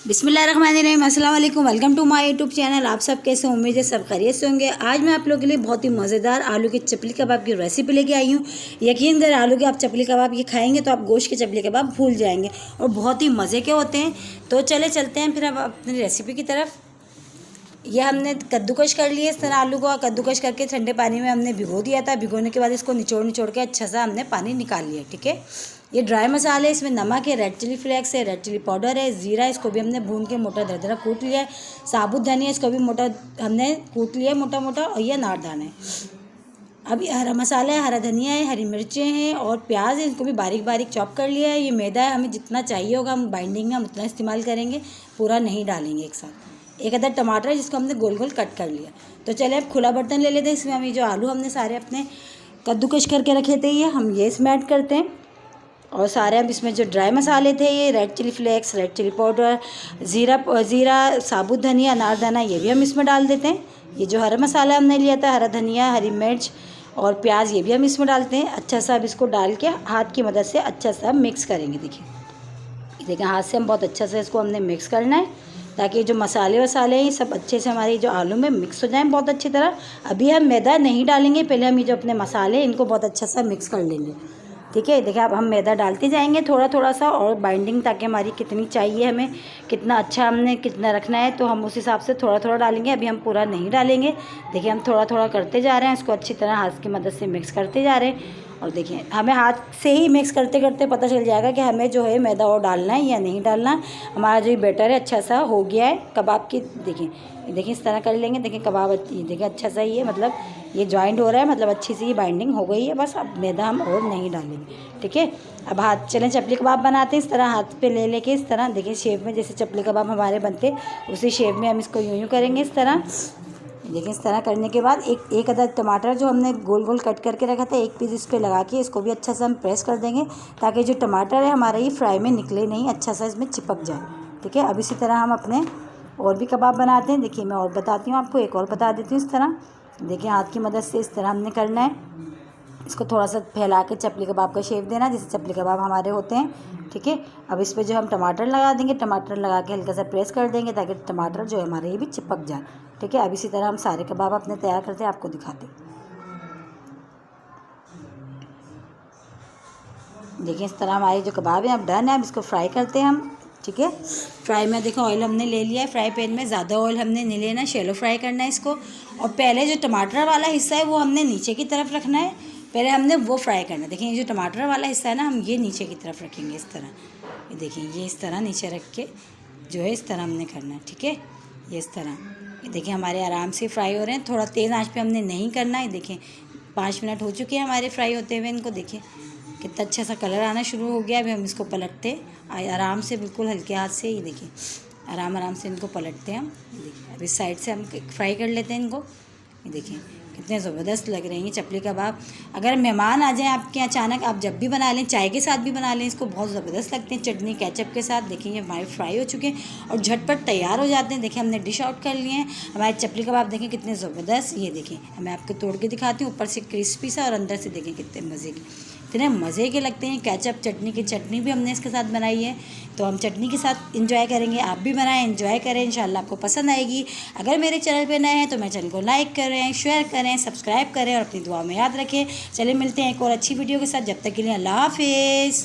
बिस्मिल्लाहिर्रहमानिर्रहीम, अस्सलाम वालेकुम। Welcome to my YouTube channel. आप सब कैसे, उम्मीद है सब खैरियत से होंगे। आज मैं आप लोगों के लिए बहुत ही मज़ेदार आलू के चपली कबाब की रेसिपी लेके आई हूँ। यकीन करें, आलू के आप चपली कबाब ये खाएंगे तो आप गोश्त के चपली कबाब भूल जाएंगे और बहुत ही मज़े के होते हैं। तो चलते हैं फिर अब अपनी रेसिपी की तरफ। ये हमने कद्दूकश कर लिए इस तरह आलू को, कद्दूकश करके ठंडे पानी में हमने भिगो दिया था। भिगोने के बाद इसको निचोड़ के अच्छा सा हमने पानी निकाल लिया। ठीक है, ये ड्राई मसाले, इसमें नमक है, रेड चिली फ्लेक्स है, रेड चिली पाउडर है, ज़ीरा, इसको भी हमने भून के मोटा दरदरा कूट लिया है। साबुत धनिया, इसको भी मोटा हमने कूट लिया है मोटा मोटा। और ये अनारदाना है। अब ये हरा मसाला है, हरा धनिया है, हरी मिर्चें हैं और प्याज है, इसको भी बारीक बारीक चॉप कर लिया है। ये मैदा है, हमें जितना चाहिए होगा हम बाइंडिंग में हम उतना इस्तेमाल करेंगे, पूरा नहीं डालेंगे एक साथ। एक अदर टमाटर है जिसको हमने गोल गोल कट कर लिया। तो चले अब खुला बर्तन ले लेते हैं। इसमें हम ये जो आलू हमने सारे अपने कद्दूकश करके रखे थे ये हम ये इसमें ऐड करते हैं। और सारे अब इसमें जो ड्राई मसाले थे, ये red chili flakes, red chili powder, ज़ीरा, साबुत धनिया, अनारदाना, ये भी हम इसमें डाल देते हैं। ये जो हरा मसाला हमने लिया था, हरा धनिया, हरी मिर्च और प्याज, ये भी हम इसमें डालते हैं। अच्छा सा अब इसको डाल के हाथ की मदद से अच्छा सा मिक्स करेंगे। देखिए हाथ से हम बहुत अच्छा से इसको हमने मिक्स करना है ताकि जो मसाले वसाले हैं सब अच्छे से हमारे जो आलू में मिक्स हो जाएं बहुत अच्छी तरह। अभी हम मैदा नहीं डालेंगे, पहले हम ये जो अपने मसाले हैं इनको बहुत अच्छा सा मिक्स कर लेंगे। ठीक है, देखिए अब हम मैदा डालते जाएंगे थोड़ा थोड़ा सा, और बाइंडिंग ताकि हमारी कितनी चाहिए हमें, कितना अच्छा हमने कितना रखना है तो हम उस हिसाब से थोड़ा थोड़ा डालेंगे। अभी हम पूरा नहीं डालेंगे। देखिए हम थोड़ा थोड़ा करते जा रहे हैं, इसको अच्छी तरह हाथ की मदद से मिक्स करते जा रहे हैं। और देखिए हमें हाथ से ही मिक्स करते करते पता चल जाएगा कि हमें जो है मैदा और डालना है या नहीं डालना। हमारा जो ये बैटर है अच्छा सा हो गया है कबाब की। देखिए इस तरह कर लेंगे। देखिए कबाब देखिए अच्छा सा ही है, मतलब ये जॉइंट हो रहा है, मतलब अच्छी सी बाइंडिंग हो गई है। बस अब मैदा हम और नहीं डालेंगे। ठीक है, अब हाथ चलें चपली कबाब बनाते हैं। इस तरह हाथ पे ले लेके इस तरह देखिए शेप में, जैसे चपली कबाब हमारे बनते उसी शेप में हम इसको यूँ करेंगे इस तरह। देखिए इस तरह करने के बाद एक अदद टमाटर जो हमने गोल गोल कट करके रखा था, एक पीस इस पर लगा के इसको भी अच्छा सा हम प्रेस कर देंगे ताकि जो टमाटर है हमारा ये फ्राई में निकले नहीं, अच्छा सा इसमें चिपक जाए। ठीक है, अब इसी तरह हम अपने और भी कबाब बनाते हैं। देखिए मैं और बताती हूँ आपको, एक और बता देती हूँ इस तरह। देखिए हाथ की मदद से इस तरह हमने करना है, इसको थोड़ा सा फैला के चपली कबाब का शेप देना जैसे चपली कबाब हमारे होते हैं। ठीक है, अब इस पर जो हम टमाटर लगा देंगे, टमाटर लगा के हल्का सा प्रेस कर देंगे ताकि टमाटर जो है हमारे ये भी चिपक जाए। ठीक है, अब इसी तरह हम सारे कबाब अपने तैयार करते हैं, आपको दिखाते हैं। देखिए इस तरह हमारे जो कबाब हैं अब डन है। अब इसको फ्राई करते हैं हम। ठीक है, फ्राई में देखो ऑयल हमने ले लिया है फ्राई पैन में, ज़्यादा ऑयल हमने नहीं लेना, शैलो फ्राई करना है इसको। और पहले जो टमाटर वाला हिस्सा है वो हमने नीचे की तरफ रखना है, पहले हमने वो फ्राई करना है। देखिए ये जो टमाटर वाला हिस्सा है ना, हम ये नीचे की तरफ रखेंगे इस तरह। ये देखिए ये इस तरह नीचे रख के जो है इस तरह हमने करना है। ठीक है, ये इस तरह। ये देखिए हमारे आराम से फ्राई हो रहे हैं, थोड़ा तेज़ आंच पे हमने नहीं करना है। देखिए 5 मिनट हो चुके हैं हमारे फ्राई होते हुए। इनको देखिए कितना अच्छा सा कलर आना शुरू हो गया। अभी हम इसको पलटते आराम से, बिल्कुल हल्के हाथ से। ये देखिए आराम से इनको पलटते हैं हम। देखिए अब इस साइड से हम फ्राई कर लेते हैं इनको। ये देखिए कितने ज़बरदस्त लग रहे हैं ये चपली कबाब। अगर मेहमान आ जाएं आपके अचानक, आप जब भी बना लें, चाय के साथ भी बना लें, इसको बहुत ज़बरदस्त लगते हैं चटनी केचप के साथ। देखिए ये हमारे फ्राई हो चुके हैं और झटपट तैयार हो जाते हैं। देखिए हमने डिश आउट कर लिए हैं हमारे चपली कबाब। देखें कितने ज़बरदस्त, ये देखिए मैं आपको तोड़ के दिखाती हूँ। ऊपर से क्रिस्पी सा और अंदर से देखें कितने मज़े के, इतने मज़े के लगते हैं। केचप चटनी की चटनी भी हमने इसके साथ बनाई है, तो हम चटनी के साथ इंजॉय करेंगे। आप भी बनाएं, इंजॉय करें, इंशाल्लाह आपको पसंद आएगी। अगर मेरे चैनल पे नए हैं तो मेरे चैनल को लाइक करें, शेयर करें, सब्सक्राइब करें और अपनी दुआ में याद रखें। चलिए मिलते हैं एक और अच्छी वीडियो के साथ, जब तक के लिए अल्लाह हाफिज़।